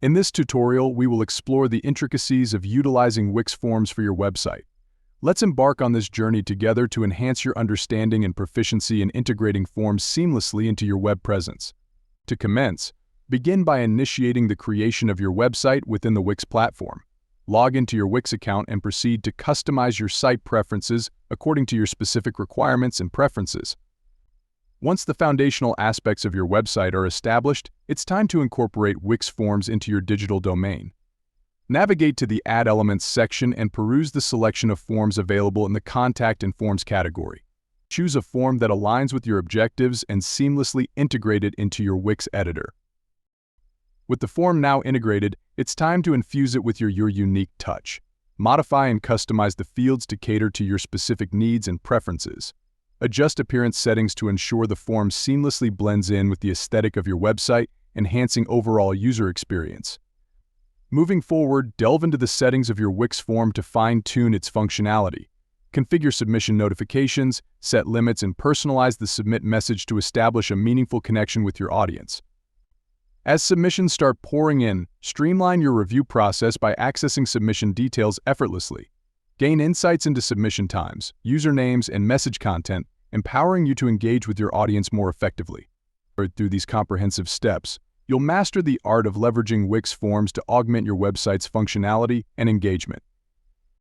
In this tutorial, we will explore the intricacies of utilizing Wix Forms for your website. Let's embark on this journey together to enhance your understanding and proficiency in integrating forms seamlessly into your web presence. To commence, begin by initiating the creation of your website within the Wix platform. Log into your Wix account and proceed to customize your site preferences according to your specific requirements and preferences. Once the foundational aspects of your website are established, it's time to incorporate Wix Forms into your digital domain. Navigate to the Add Elements section and peruse the selection of forms available in the Contact and Forms category. Choose a form that aligns with your objectives and seamlessly integrate it into your Wix editor. With the form now integrated, it's time to infuse it with your unique touch. Modify and customize the fields to cater to your specific needs and preferences. Adjust appearance settings to ensure the form seamlessly blends in with the aesthetic of your website, enhancing overall user experience. Moving forward, delve into the settings of your Wix form to fine-tune its functionality. Configure submission notifications, set limits, and personalize the submit message to establish a meaningful connection with your audience. As submissions start pouring in, streamline your review process by accessing submission details effortlessly. Gain insights into submission times, usernames, and message content, empowering you to engage with your audience more effectively. Through these comprehensive steps, you'll master the art of leveraging Wix Forms to augment your website's functionality and engagement.